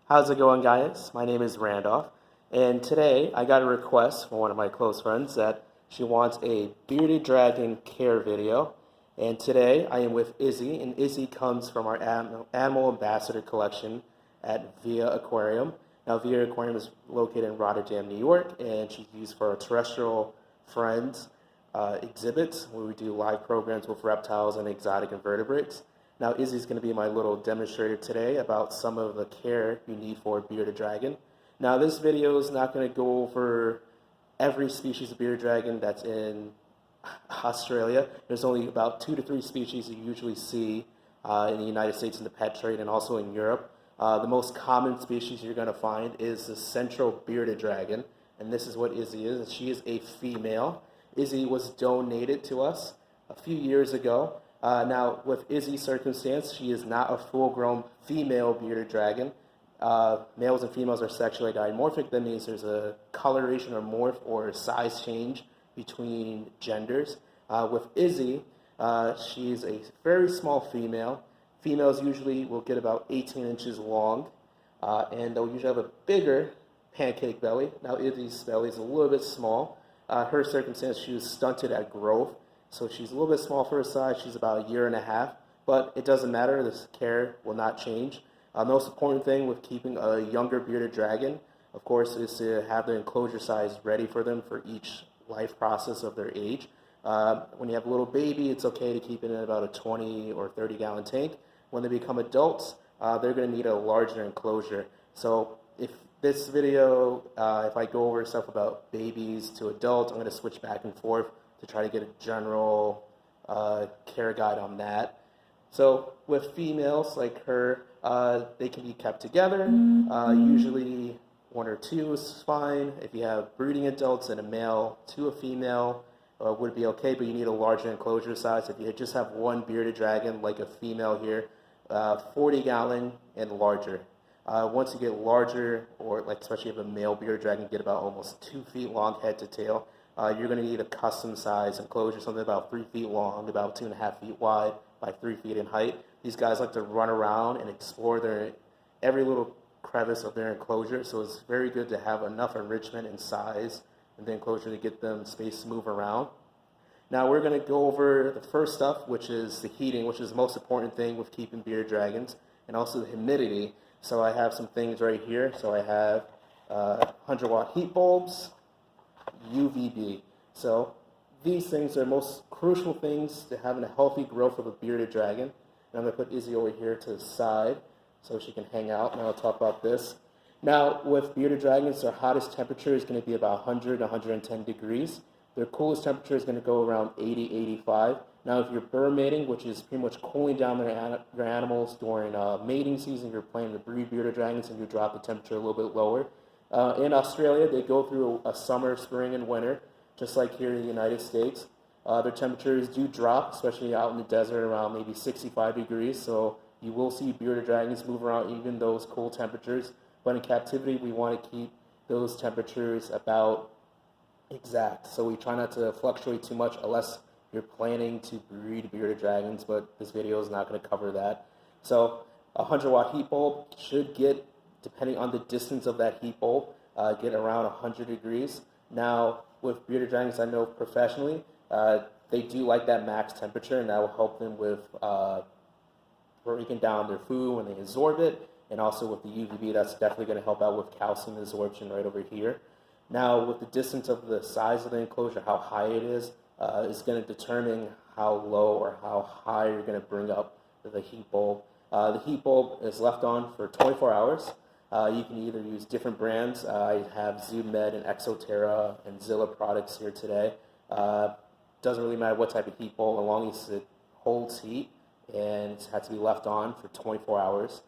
How's it going, guys? My name is Randolph, and today I got a request from one of my close friends that she wants a bearded dragon care video. And today I am with Izzy, and Izzy comes from our animal ambassador collection at VIA Aquarium. Now, VIA Aquarium is located in Rotterdam, New York, and she's used for our terrestrial friends exhibits where we do live programs with reptiles and exotic invertebrates. Now, Izzy's going to be my little demonstrator today about some of the care you need for a bearded dragon. Now, this video is not going to go over every species of bearded dragon that's in Australia. There's only about 2 to 3 species you usually see in the United States in the pet trade and also in Europe. The most common species you're going to find is the central bearded dragon, and this is what Izzy is. She is a female. Izzy was donated to us a few years ago. Now, with Izzy's circumstance, she is not a full-grown female bearded dragon. Males and females are sexually dimorphic. That means there's a coloration or morph or size change between genders. With Izzy, she's a very small female. Females usually will get about 18 inches long, and they'll usually have a bigger pancake belly. Now, Izzy's belly is a little bit small. Her circumstance, she was stunted at growth. So she's a little bit small for her size. She's about a year and a half, but it doesn't matter. This care will not change. The most important thing with keeping a younger bearded dragon, of course, is to have the enclosure size ready for them for each life process of their age. When you have a little baby, it's okay to keep it in about a 20 or 30 gallon tank. When they become adults, they're going to need a larger enclosure. So if this video, if I go over stuff about babies to adults, I'm going to switch back and forth to try to get a general care guide on that. So with females like her, they can be kept together. Usually 1 or 2 is fine. If you have breeding adults and a male to a female, would be okay, but you need a larger enclosure size. If you just have one bearded dragon like a female here, 40 gallon and larger. Once you get larger, or like especially if a male bearded dragon get about almost 2 feet long head to tail, you're going to need a custom size enclosure, something about 3 feet long, about 2.5 feet wide by 3 feet in height. These guys like to run around and explore every little crevice of their enclosure, so it's very good to have enough enrichment and size in the enclosure to get them space to move around. Now we're going to go over the first stuff, which is the heating, which is the most important thing with keeping bearded dragons, and also the humidity. So I have some things right here. So I have 100-watt heat bulbs, UVB. So these things are most crucial things to having a healthy growth of a bearded dragon. And I'm going to put Izzy over here to the side so she can hang out, and I'll talk about this. Now, with bearded dragons, their hottest temperature is going to be about 100 to 110 degrees. Their coolest temperature is going to go around 80, 85. Now, if you're burr mating, which is pretty much cooling down their animals during mating season, you're planning to breed bearded dragons and you drop the temperature a little bit lower. In Australia, they go through a summer, spring, and winter, just like here in the United States. Their temperatures do drop, especially out in the desert, around maybe 65 degrees. So you will see bearded dragons move around even those cool temperatures. But in captivity, we want to keep those temperatures about exact. So we try not to fluctuate too much unless you're planning to breed bearded dragons, but this video is not going to cover that. So a 100-watt heat bulb should get, depending on the distance of that heat bulb, get around 100 degrees. Now, with bearded dragons, I know professionally, they do like that max temperature, and that will help them with breaking down their food when they absorb it, and also with the UVB, that's definitely going to help out with calcium absorption right over here. Now, with the distance of the size of the enclosure, how high it is going to determine how low or how high you're going to bring up the heat bulb. The heat bulb is left on for 24 hours. You can either use different brands. I have ZoomMed and Exoterra and Zilla products here today. Doesn't really matter what type of heat bulb, as long as it holds heat, and it has to be left on for 24 hours.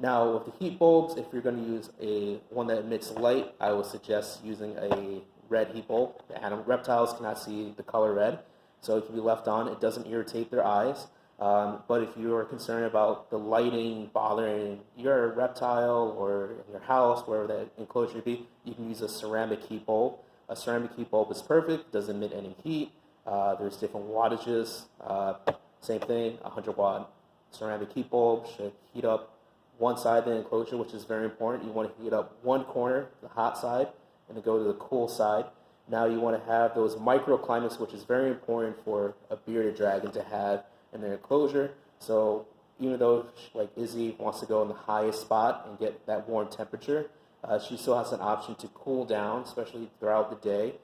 Now, with the heat bulbs, if you're going to use one that emits light, I would suggest using a red heat bulb. The reptiles cannot see the color red, so it can be left on. It doesn't irritate their eyes. But if you are concerned about the lighting bothering your reptile or in your house, wherever that enclosure be, you can use a ceramic heat bulb. A ceramic heat bulb is perfect, doesn't emit any heat. There's different wattages. Same thing, 100-watt ceramic heat bulb should heat up one side of the enclosure, which is very important. You want to heat up one corner, the hot side, and then go to the cool side. Now you want to have those microclimates, which is very important for a bearded dragon to have in their enclosure. So even though, like Izzy wants to go in the highest spot and get that warm temperature, she still has an option to cool down, especially throughout the day.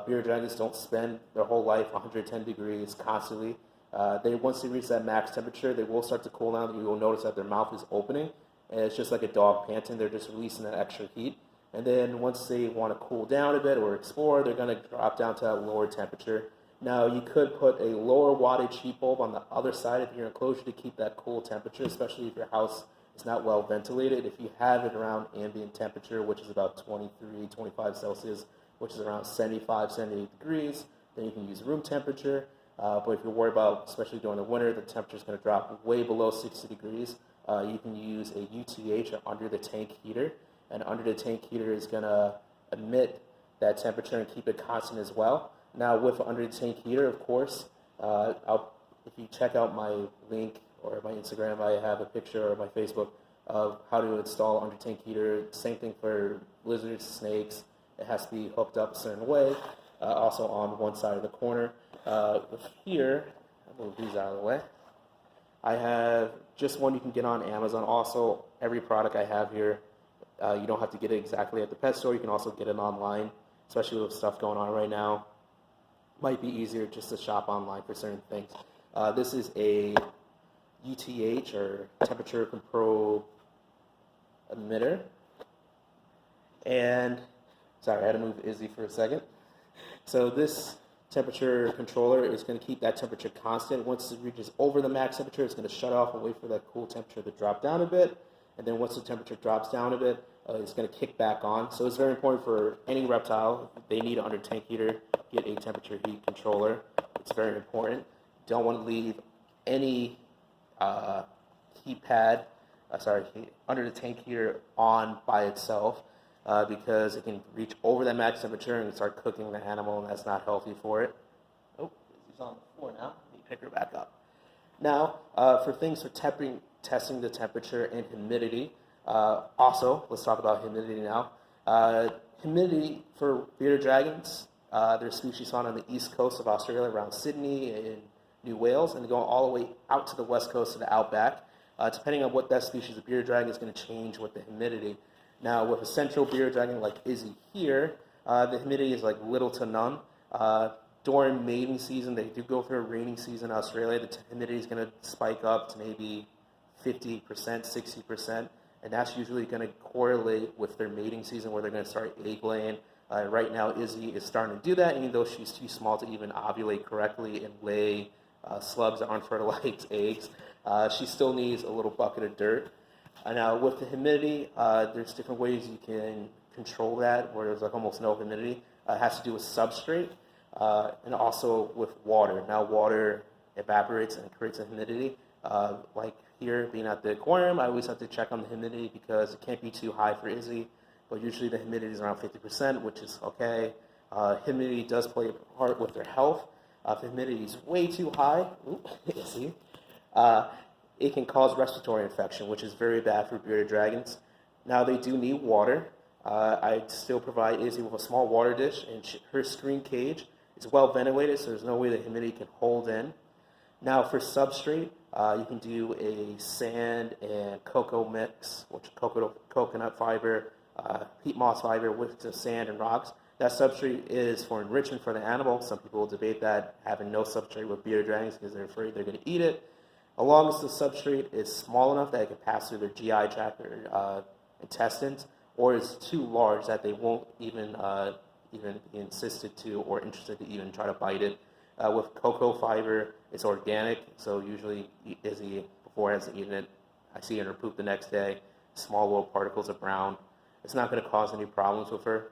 Bearded dragons don't spend their whole life 110 degrees constantly. Once they reach that max temperature, they will start to cool down. You will notice that their mouth is opening, and it's just like a dog panting. They're just releasing that extra heat. And then once they want to cool down a bit or explore, they're going to drop down to that lower temperature. Now, you could put a lower wattage heat bulb on the other side of your enclosure to keep that cool temperature, especially if your house is not well ventilated. If you have it around ambient temperature, which is about 23, 25 Celsius, which is around 75, 78 degrees, then you can use room temperature. But if you're worried about, especially during the winter, the temperature is going to drop way below 60 degrees, you can use a UTH, or under the tank heater. And under the tank heater is going to emit that temperature and keep it constant as well. Now, with under the tank heater, of course, if you check out my link or my Instagram, I have a picture, or my Facebook, of how to install under tank heater. Same thing for lizards, snakes. It has to be hooked up a certain way, also on one side of the corner. Here, I'll move these out of the way. I have just one you can get on Amazon. Also, every product I have here, you don't have to get it exactly at the pet store. You can also get it online, especially with stuff going on right now. Might be easier just to shop online for certain things. This is a UTH, or temperature control emitter. And, sorry, I had to move Izzy for a second. So this temperature controller is going to keep that temperature constant. Once it reaches over the max temperature, it's going to shut off and wait for that cool temperature to drop down a bit. And then once the temperature drops down a bit, it's going to kick back on. So it's very important for any reptile. If they need an under tank heater, get a temperature heat controller. It's very important. Don't want to leave any heat pad, under the tank heater on by itself, because it can reach over that max temperature and start cooking the animal, and that's not healthy for it. Oh, she's on the floor now. Let me pick her back up. Now, for things for testing the temperature and humidity, also, let's talk about humidity now. Humidity for bearded dragons, there's species found on the east coast of Australia, around Sydney and New Wales, and going all the way out to the west coast of the outback. Depending on what that species of bearded dragon is going to change with the humidity. Now, with a central bearded dragon like Izzy here, the humidity is like little to none. During mating season, they do go through a rainy season in Australia. The humidity is going to spike up to maybe 50%, 60%, and that's usually going to correlate with their mating season, where they're going to start egg laying. Right now, Izzy is starting to do that, even though she's too small to even ovulate correctly and lay slugs that aren't fertilized eggs. She still needs a little bucket of dirt. Now, with the humidity, there's different ways you can control that, where there's like almost no humidity. It has to do with substrate, and also with water. Now, water evaporates and creates a humidity. Like here, being at the aquarium, I always have to check on the humidity because it can't be too high for Izzy, but usually the humidity is around 50%, which is okay. Humidity does play a part with their health. If the humidity is way too high, Izzy, it can cause respiratory infection, which is very bad for bearded dragons. Now, they do need water. I still provide Izzy with a small water dish, and her screen cage is well ventilated, so there's no way the humidity can hold in. Now, for substrate, you can do a sand and cocoa mix, which coconut fiber, peat moss fiber with the sand and rocks. That substrate is for enrichment for the animal. Some people will debate that, having no substrate with bearded dragons because they're afraid they're going to eat it. As long as the substrate is small enough that it can pass through their GI tract or intestines, or is too large that they won't even be insisted to or interested to even try to bite it. With cocoa fiber, it's organic, so usually Izzy, before has eaten it, I see in her poop the next day, small little particles of brown. It's not going to cause any problems with her.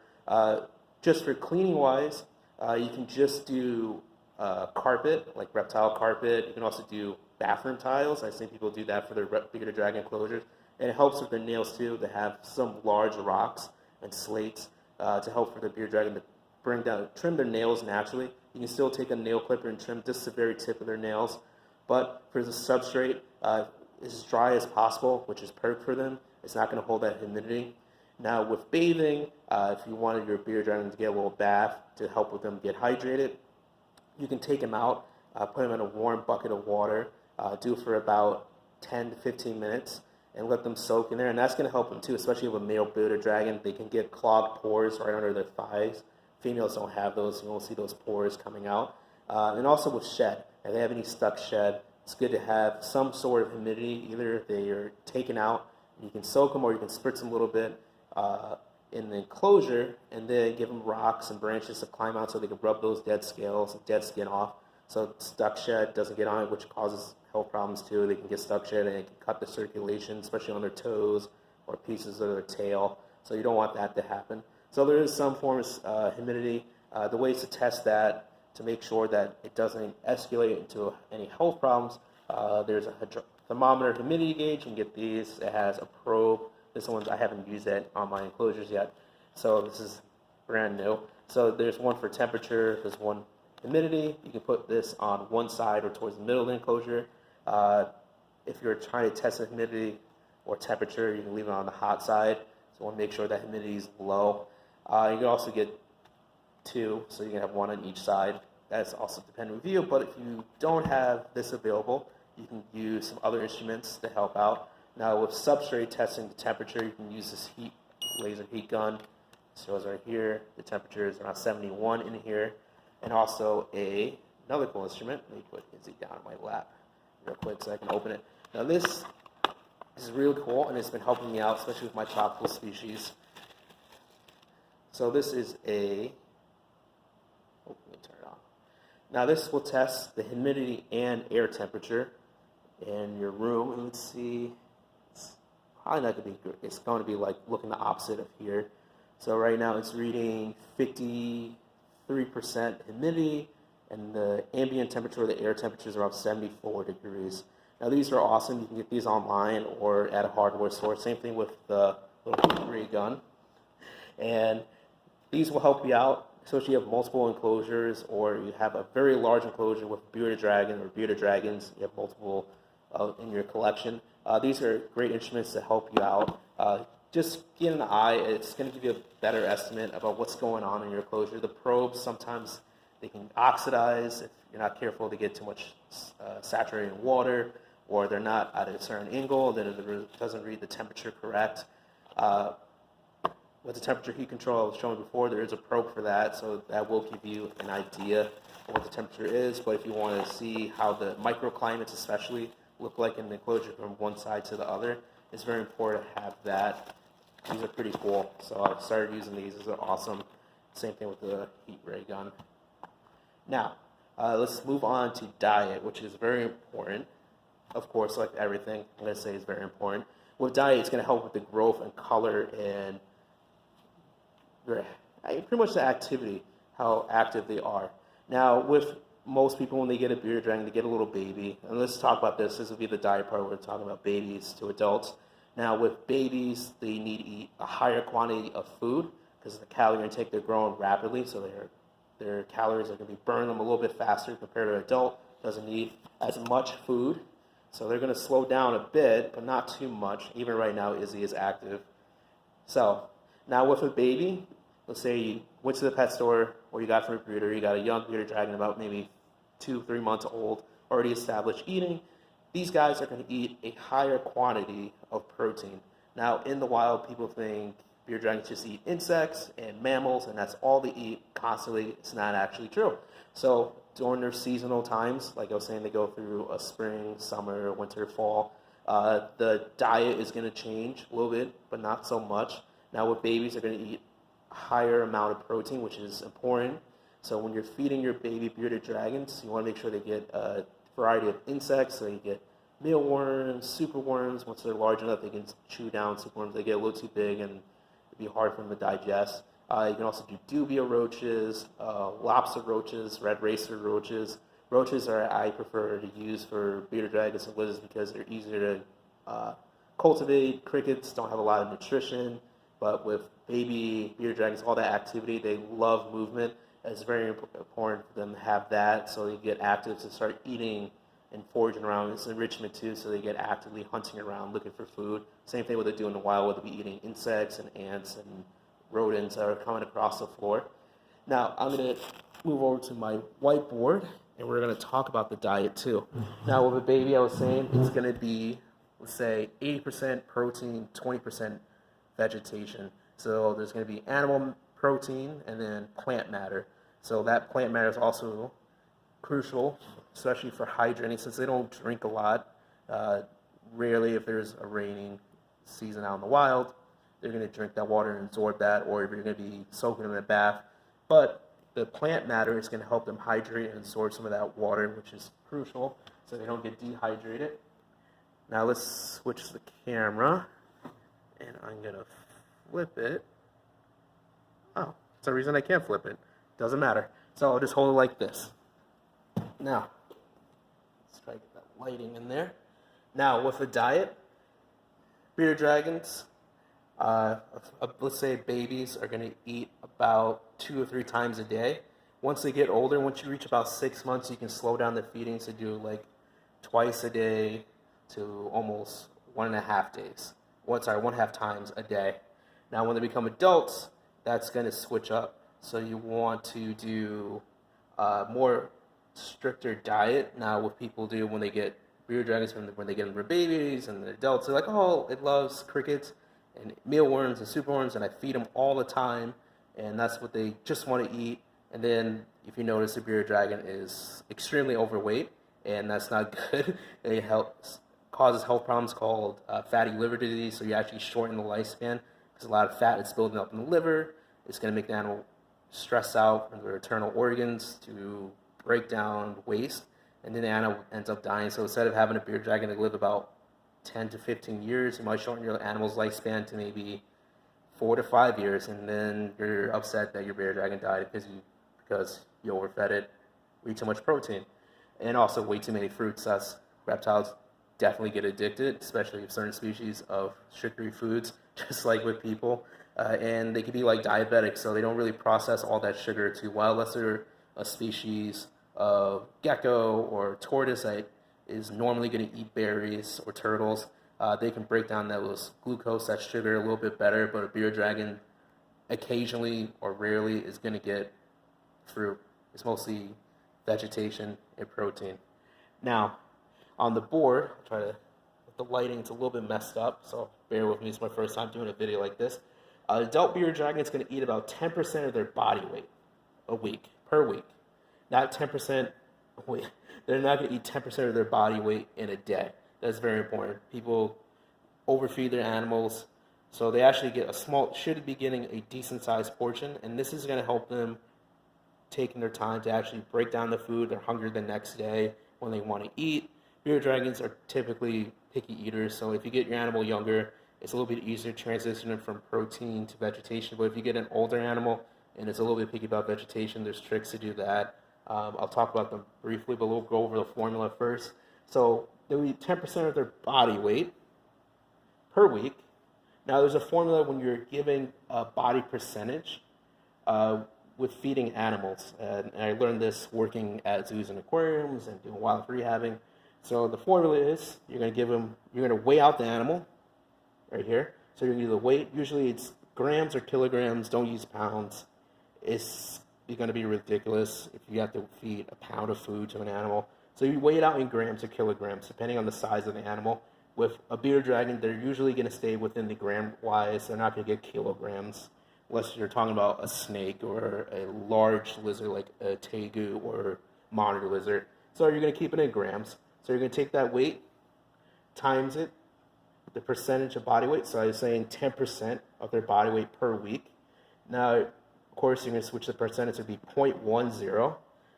Just for cleaning wise, you can just do carpet, like reptile carpet. You can also do bathroom tiles. I've seen people do that for their bearded dragon enclosures. And it helps with their nails too, to have some large rocks and slates to help for the bearded dragon to trim their nails naturally. You can still take a nail clipper and trim just the very tip of their nails. But for the substrate, as dry as possible, which is perfect for them. It's not going to hold that humidity. Now with bathing, if you wanted your bearded dragon to get a little bath to help with them get hydrated, you can take them out, put them in a warm bucket of water, do it for about 10 to 15 minutes, and let them soak in there. And that's going to help them too, especially with a male bearded dragon. They can get clogged pores right under their thighs. Females don't have those. You won't see those pores coming out. And also with shed. If they have any stuck shed, it's good to have some sort of humidity. Either they are taken out, and you can soak them, or you can spritz them a little bit in the enclosure, and then give them rocks and branches to climb out so they can rub those dead scales and dead skin off. So stuck shed doesn't get on it, which causes health problems too. They can get stuck shed, and it can cut the circulation, especially on their toes or pieces of their tail. So you don't want that to happen. So there is some form of humidity. The ways to test that to make sure that it doesn't escalate into any health problems, there's a thermometer humidity gauge. You can get these. It has a probe. This one I haven't used it on my enclosures yet, so this is brand new. So there's one for temperature, there's one humidity. You can put this on one side or towards the middle of the enclosure. If you're trying to test the humidity or temperature, you can leave it on the hot side. So you want to make sure that humidity is low. You can also get two, so you can have one on each side. That's also dependent on you, but if you don't have this available, you can use some other instruments to help out. Now with substrate testing the temperature, you can use this laser heat gun. It shows right here, the temperature is around 71 in here. And also another cool instrument. Let me put Izzy down on my lap real quick so I can open it. Now this is really cool, and it's been helping me out, especially with my tropical species. So this is let me turn it on. Now this will test the humidity and air temperature in your room. And let's see, it's probably not going to be good. It's going to be like looking the opposite of here. So right now it's reading 53% humidity, and the ambient temperature, the air temperature, is around 74 degrees. Now these are awesome. You can get these online or at a hardware store. Same thing with the little heat ray gun. And these will help you out, especially if you have multiple enclosures, or you have a very large enclosure with bearded dragon or bearded dragons. You have multiple in your collection. These are great instruments to help you out. Just get an eye. It's going to give you a better estimate about what's going on in your enclosure. The probes, sometimes they can oxidize if you're not careful to get too much saturated water, or they're not at a certain angle, then it doesn't read the temperature correct. With the temperature heat control I was showing before, there is a probe for that, so that will give you an idea of what the temperature is. But if you want to see how the microclimates especially look like in the enclosure from one side to the other, it's very important to have that. These are pretty cool, so I started using these. These are awesome. Same thing with the heat ray gun. Now, let's move on to diet, which is very important. Of course, like everything, I'm going to say is very important. With diet, it's going to help with the growth and color and pretty much the activity, how active they are. Now, with most people, when they get a bearded dragon, they get a little baby. And let's talk about this. This will be the diet part where we're talking about babies to adults. Now, with babies, they need to eat a higher quantity of food because the calorie intake, they're growing rapidly, so their calories are going to be burning them a little bit faster compared to an adult. Doesn't need as much food, so they're going to slow down a bit, but not too much. Even right now, Izzy is active. So now with a baby, let's say you went to the pet store or you got from a breeder, you got a young bearded dragon about maybe 2-3 months old, already established eating. These guys are going to eat a higher quantity of protein. Now in the wild, people think bearded dragons just eat insects and mammals, and that's all they eat constantly. It's not actually true. So during their seasonal times, like I was saying, they go through a spring, summer, winter, fall. The diet is going to change a little bit, but not so much. Now with babies, they're going to eat a higher amount of protein, which is important. So when you're feeding your baby bearded dragons, you want to make sure they get a variety of insects. So you get mealworms, superworms. Once they're large enough, they can chew down superworms. They get a little too big and it'd be hard for them to digest. You can also do dubia roaches, lobster roaches, red racer roaches. Roaches I prefer to use for bearded dragons and lizards because they're easier to cultivate. Crickets don't have a lot of nutrition, but with baby bearded dragons, all that activity, they love movement. It's very important for them to have that so they get active to start eating and foraging around. It's enrichment too, so they get actively hunting around looking for food. Same thing what they do in the wild, where they'll be eating insects and ants and rodents that are coming across the floor. Now, I'm going to move over to my whiteboard, and we're going to talk about the diet too. Now, with a baby, I was saying it's going to be, let's say, 80% protein, 20% vegetation. So there's going to be animal protein and then plant matter. So that plant matter is also crucial, especially for hydrating, since they don't drink a lot. Rarely, if there's a raining season out in the wild, they're going to drink that water and absorb that, or if you're going to be soaking them in a bath. But the plant matter is going to help them hydrate and absorb some of that water, which is crucial, so they don't get dehydrated. Now let's switch the camera, and I'm going to flip it. Oh, for some reason I can't flip it. Doesn't matter. So I'll just hold it like this. Now, let's try to get that lighting in there. Now, with the diet, bearded dragons, let's say babies are going to eat about 2 or 3 times a day. Once they get older, once you reach about 6 months, you can slow down the feeding to do like twice a day to almost 1.5 days. 1.5 times a day. Now, when they become adults, that's going to switch up. So you want to do more stricter diet. Now, what people do when they get bearded dragons, when they get them for babies and the adults, they're like, oh, it loves crickets and mealworms and superworms, and I feed them all the time, and that's what they just want to eat. And then, if you notice, the bearded dragon is extremely overweight, and that's not good. It causes health problems called fatty liver disease, so you actually shorten the lifespan because a lot of fat is building up in the liver. It's going to make the animal stress out from their internal organs to break down waste, and then the animal ends up dying. So instead of having a bearded dragon that live about 10 to 15 years, you might shorten your animal's lifespan to maybe 4 to 5 years, and then you're upset that your bearded dragon died because you overfed it, ate too much protein, and also way too many fruits. That's reptiles definitely get addicted, especially with certain species of sugary foods, just like with people, and they can be like diabetics, so they don't really process all that sugar too well, unless they're a species of gecko or tortoise that is normally going to eat berries, or turtles. They can break down those glucose, that sugar, a little bit better, but a bearded dragon occasionally or rarely is going to get fruit. It's mostly vegetation and protein. Now, on the board, I'll try to, with the lighting, it's a little bit messed up, so bear with me. It's my first time doing a video like this. Adult bearded dragon is going to eat about 10% of their body weight per week. Not 10% weight. They're not going to eat 10% of their body weight in a day. That's very important. People overfeed their animals, so they actually get should be getting a decent sized portion, and this is going to help them taking their time to actually break down the food. They're hungry the next day when they want to eat. Bearded dragons are typically picky eaters, so if you get your animal younger, it's a little bit easier to transition them from protein to vegetation. But if you get an older animal and it's a little bit picky about vegetation, there's tricks to do that. I'll talk about them briefly, but we'll go over the formula first. So they'll eat 10% of their body weight per week. Now, there's a formula when you're giving a body percentage with feeding animals. And I learned this working at zoos and aquariums and doing wildlife rehabbing. So the formula is you're going to weigh out the animal right here. So you're going to do the weight. Usually it's grams or kilograms. Don't use pounds. It's going to be ridiculous if you have to feed a pound of food to an animal. So you weigh it out in grams or kilograms, depending on the size of the animal. With a bearded dragon, they're usually going to stay within the gram-wise. They're not going to get kilograms, unless you're talking about a snake or a large lizard like a tegu or monitor lizard. So you're going to keep it in grams. So you're going to take that weight, times it, the percentage of body weight. So I was saying 10% of their body weight per week. Now, of course, you're going to switch the percentage to be 0.10.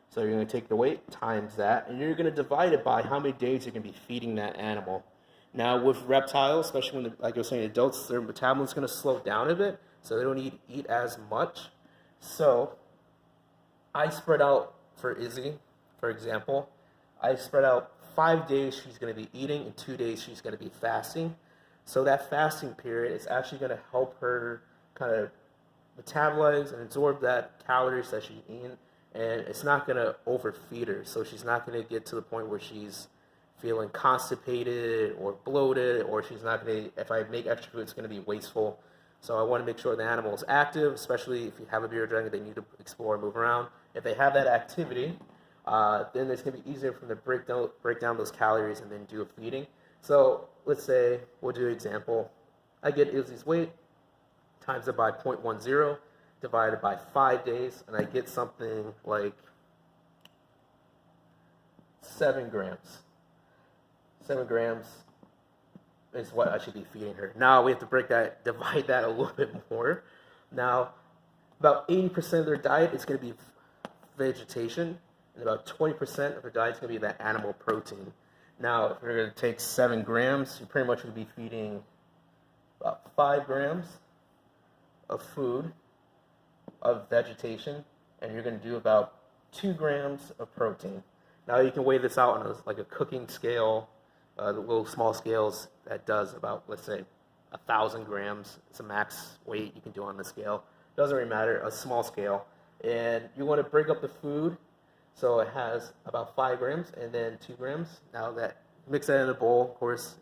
So you're going to take the weight times that, and you're going to divide it by how many days you're going to be feeding that animal. Now, with reptiles, especially when, like I was saying, adults, their metabolism is going to slow down a bit, so they don't eat as much. So I spread out for Izzy, for example, I spread out 5 days she's going to be eating, and 2 days she's going to be fasting. So that fasting period is actually going to help her kind of metabolize and absorb that calories that she's eating, and it's not going to overfeed her. So she's not going to get to the point where she's feeling constipated or bloated, or she's not going to, if I make extra food, it's going to be wasteful. So I want to make sure the animal is active, especially if you have a bearded dragon, they need to explore and move around. If they have that activity, then it's going to be easier for them to break down those calories and then do a feeding. So let's say, we'll do an example. I get Izzy's weight, times it by 0.10, divided by 5 days, and I get something like 7 grams. 7 grams is what I should be feeding her. Now we have to divide that a little bit more. Now, about 80% of their diet is going to be vegetation, and about 20% of their diet is going to be that animal protein. Now, if you're going to take 7 grams, you pretty much would be feeding about 5 grams of food, of vegetation, and you're going to do about 2 grams of protein. Now you can weigh this out on like a cooking scale, the little small scales that does about, let's say, 1,000 grams. It's a max weight you can do on the scale. Doesn't really matter, a small scale. And you want to break up the food so it has about 5 grams and then 2 grams. Now that, mix that in a bowl, of course,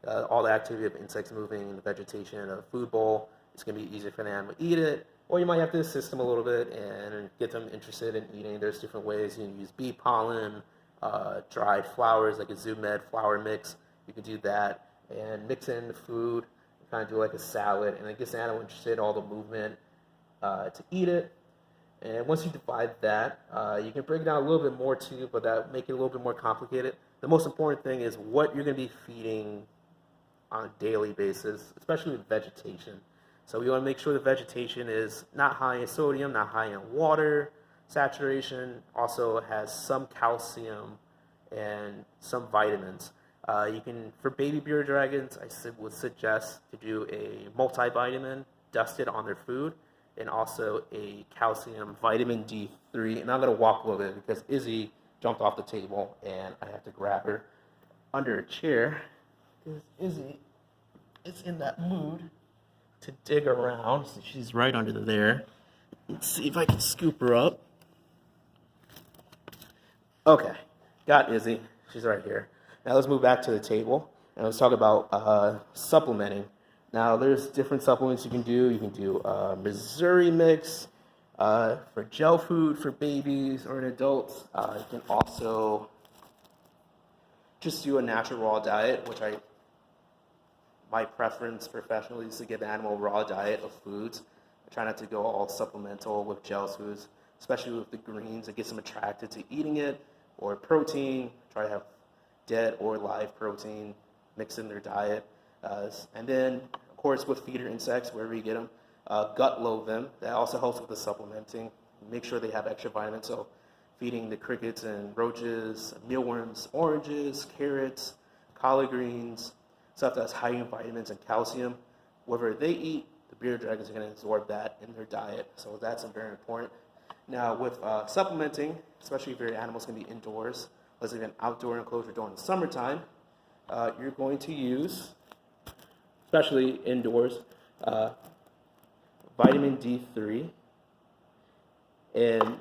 all the activity of insects moving in the vegetation in a food bowl, it's going to be easier for the animal to eat it. Or you might have to assist them a little bit and get them interested in eating. There's different ways. You can use bee pollen, dried flowers like a Zumed flour mix. You can do that and mix it in the food, kind of do like a salad, and it gets the animal interested in all the movement to eat it. And once you divide that, you can break it down a little bit more too, but that make it a little bit more complicated. The most important thing is what you're going to be feeding on a daily basis, especially with vegetation. So we want to make sure the vegetation is not high in sodium, not high in water saturation, also has some calcium and some vitamins. You can, for baby bearded dragons, would suggest to do a multivitamin dusted on their food, and also a calcium vitamin D3. And I'm going to walk a little bit because Izzy jumped off the table and I have to grab her under a chair because Izzy is in that mood to dig around. So she's right under there. Let's see if I can scoop her up. Okay, got Izzy. She's right here. Now let's move back to the table and let's talk about supplementing. Now there's different supplements you can do. You can do Missouri mix for gel food for babies or in adults. You can also just do a natural raw diet, which my preference professionally is to give the animal a raw diet of foods. I try not to go all supplemental with gel foods, especially with the greens. It gets them attracted to eating it, or protein. Try to have dead or live protein mixed in their diet. And then, of course, with feeder insects, wherever you get them, gut load them. That also helps with the supplementing. Make sure they have extra vitamins. So feeding the crickets and roaches, mealworms, oranges, carrots, collard greens, stuff that's high in vitamins and calcium. Whatever they eat, the bearded dragons are going to absorb that in their diet. So that's very important. Now, with supplementing, especially if your animal's going to be indoors, let's say an outdoor enclosure during the summertime, you're going to use, especially indoors, vitamin D3. And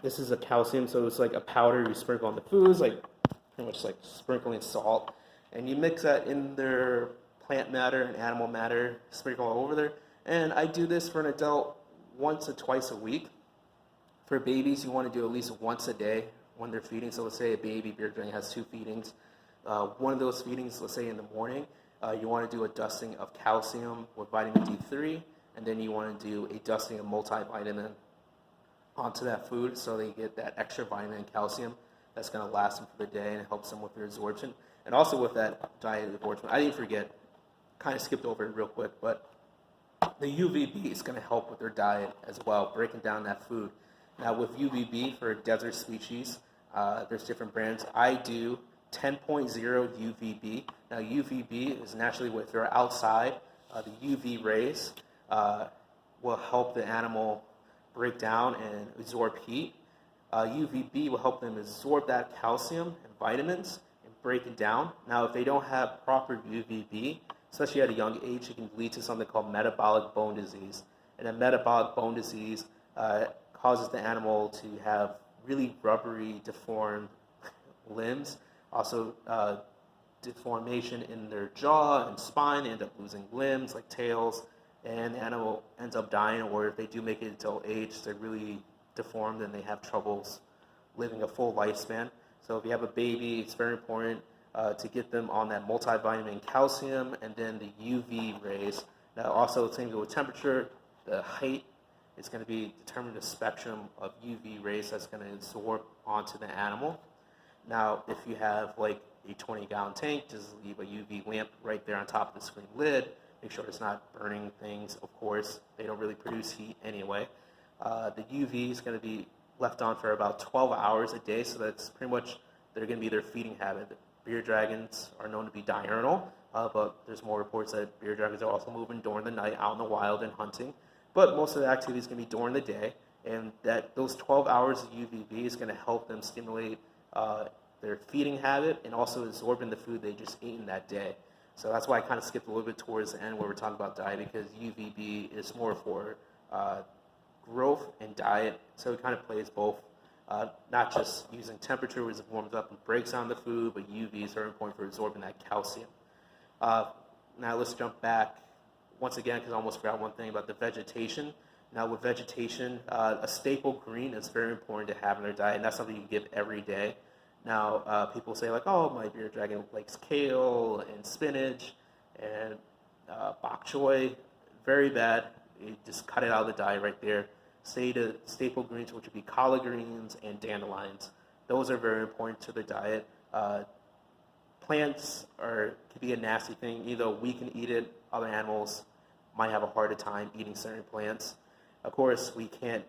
this is a calcium, so it's like a powder you sprinkle on the foods, like pretty much like sprinkling salt. And you mix that in their plant matter and animal matter, sprinkle all over there. And I do this for an adult once or twice a week. For babies, you want to do at least once a day when they're feeding. So let's say a baby bearded dragon has 2 feedings. One of those feedings, let's say in the morning, you want to do a dusting of calcium with vitamin D3, and then you want to do a dusting of multivitamin onto that food so they get that extra vitamin and calcium that's going to last them for the day, and it helps them with their absorption. And also with that diet absorption, I didn't forget, kind of skipped over it real quick, but the UVB is going to help with their diet as well, breaking down that food. Now with UVB for desert species, there's different brands. I do 10.0 UVB. Now UVB is naturally if they're outside, the UV rays will help the animal break down and absorb heat. UVB will help them absorb that calcium and vitamins and break it down. Now if they don't have proper UVB, especially at a young age, it can lead to something called metabolic bone disease. And a metabolic bone disease causes the animal to have really rubbery, deformed limbs. Also, deformation in their jaw and spine, they end up losing limbs like tails, and the animal ends up dying, or if they do make it until age, they're really deformed and they have troubles living a full lifespan. So if you have a baby, it's very important to get them on that multivitamin calcium and then the UV rays. Now also the same with temperature, the height is going to be determine the spectrum of UV rays that's going to absorb onto the animal. Now if you have like a 20-gallon tank, just leave a UV lamp right there on top of the screen lid. Make sure it's not burning things, of course. They don't really produce heat anyway. The UV is going to be left on for about 12 hours a day, so that's pretty much they're going to be their feeding habit. Bearded dragons are known to be diurnal, but there's more reports that bearded dragons are also moving during the night out in the wild and hunting. But most of the activity is going to be during the day, and that those 12 hours of UVB is going to help them stimulate their feeding habit and also absorbing the food they just eaten that day. So that's why I kind of skipped a little bit towards the end where we're talking about diet, because UVB is more for growth and diet, so it kind of plays both. Not just using temperature, which warms up and breaks down the food, but UV is very important for absorbing that calcium. Now let's jump back once again, because I almost forgot one thing about the vegetation. Now with vegetation, a staple green is very important to have in their diet, and that's something you can give every day. Now people say like, oh, my bearded dragon likes kale and spinach and bok choy. Very bad. You just cut it out of the diet right there. Say the staple greens, which would be collard greens and dandelions. Those are very important to the diet. Plants can be a nasty thing. Either we can eat it, other animals might have a harder time eating certain plants. Of course, we can't,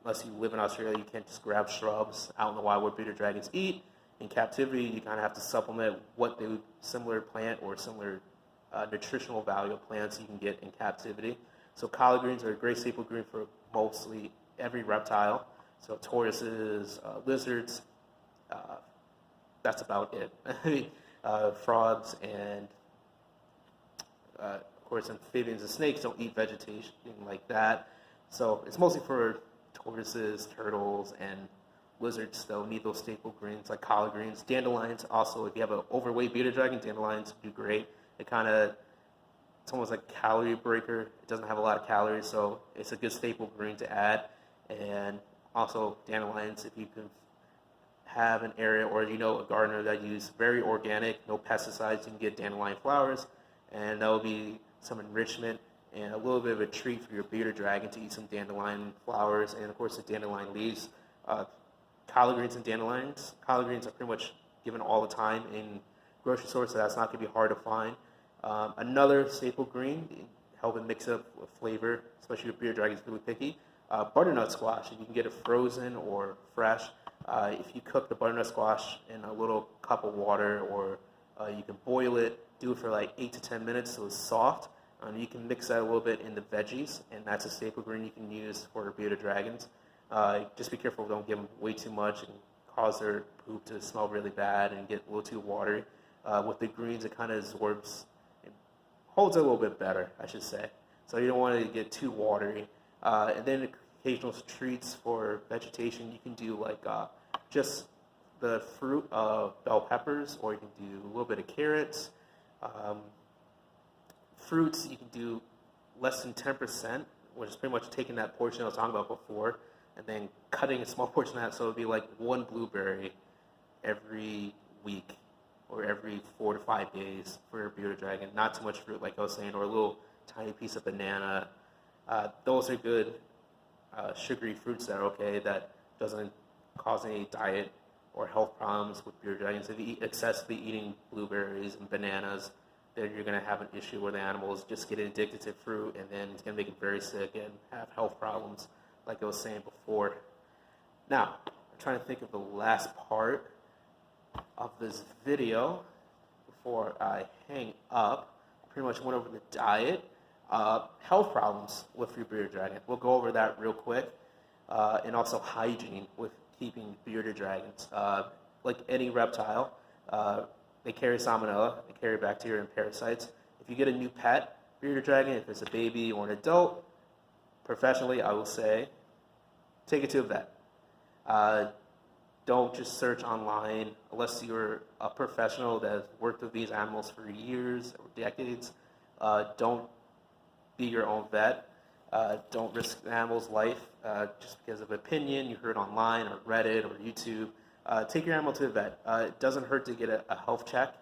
unless you live in Australia, you can't just grab shrubs out in the wild where bearded dragons eat. In captivity, you kind of have to supplement what the similar plant or similar nutritional value of plants you can get in captivity. So collard greens are a great staple green for mostly every reptile. So tortoises, lizards, that's about it. Frogs and, of course, amphibians and snakes don't eat vegetation like that. So it's mostly for tortoises, turtles, and lizards, though, need those staple greens like collard greens. Dandelions, also, if you have an overweight bearded dragon, dandelions do great. It's almost like a calorie breaker. It doesn't have a lot of calories, so it's a good staple green to add. And also dandelions, if you can have an area or a gardener that uses very organic, no pesticides, you can get dandelion flowers, and that will be some enrichment and a little bit of a treat for your bearded dragon to eat some dandelion flowers and of course the dandelion leaves. Collard greens and dandelions. Collard greens are pretty much given all the time in grocery stores, so that's not going to be hard to find. Another staple green, help it mix up with flavor, especially if bearded dragon's really picky. Butternut squash, if you can get it frozen or fresh. If you cook the butternut squash in a little cup of water, or you can boil it, do it for like 8 to 10 minutes so it's soft. You can mix that a little bit in the veggies, and that's a staple green you can use for bearded dragons. Just be careful, don't give them way too much and cause their poop to smell really bad and get a little too watery. With the greens, it kind of absorbs, it holds it a little bit better, I should say. So you don't want it to get too watery. And then occasional treats for vegetation, you can do like just the fruit of bell peppers, or you can do a little bit of carrots. Fruits, you can do less than 10%, which is pretty much taking that portion I was talking about before, and then cutting a small portion of that, so it would be like one blueberry every week, or every 4 to 5 days for your bearded dragon. Not too much fruit, like I was saying, or a little tiny piece of banana. Those are good sugary fruits that are okay, that doesn't cause any diet or health problems with bearded dragons. If you eat excessively eating blueberries and bananas, then you're going to have an issue where the animals just get addicted to fruit, and then it's going to make them very sick and have health problems, like I was saying before. Now, I'm trying to think of the last part of this video before I hang up. I pretty much went over the diet. Health problems with your bearded dragon. We'll go over that real quick. And also hygiene with keeping bearded dragons. Like any reptile, they carry salmonella, they carry bacteria and parasites. If you get a new pet, bearded dragon, if it's a baby or an adult, professionally I will say, take it to a vet. don't just search online unless you're a professional that has worked with these animals for years or decades. Don't be your own vet. Don't risk the animal's life just because of opinion you heard online or Reddit or YouTube. Take your animal to the vet. It doesn't hurt to get a health check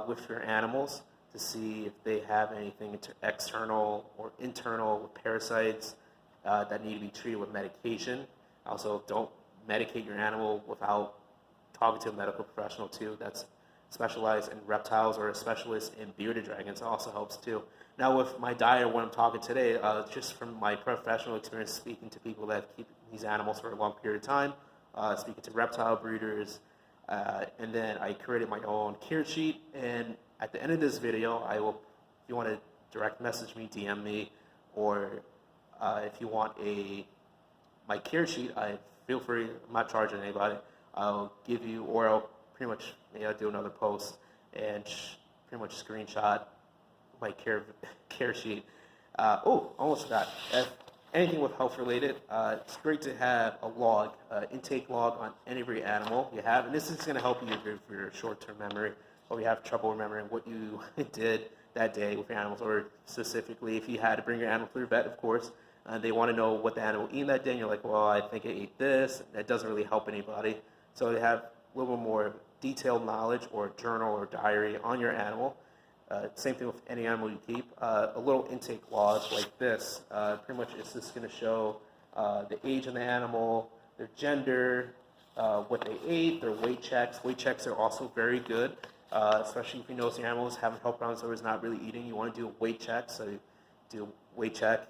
with your animals to see if they have anything external or internal with parasites that need to be treated with medication. Also, don't medicate your animal without talking to a medical professional too. That's specialized in reptiles or a specialist in bearded dragons. It also helps too. Now with my diet, when I'm talking today, just from my professional experience speaking to people that keep these animals for a long period of time, speaking to reptile breeders, and then I created my own care sheet. And at the end of this video, I will, if you want to direct message me, DM me, or if you want my care sheet, feel free. I'm not charging anybody. I'll give you, or I'll pretty much do another post and pretty much screenshot my care sheet. Almost forgot. If anything with health related, it's great to have a log, intake log on every animal you have, and this is going to help you for your short-term memory, or you have trouble remembering what you did that day with your animals, or specifically if you had to bring your animal to your vet, of course. They want to know what the animal ate that day, and you're like, well, I think it ate this. That doesn't really help anybody. So they have a little bit more detailed knowledge or journal or diary on your animal. Same thing with any animal you keep. A little intake log like this. Pretty much it's just going to show the age of the animal, their gender, what they ate, their weight checks. Weight checks are also very good, especially if you notice your animal is having health problems or is not really eating. You want to do a weight check. So you do a weight check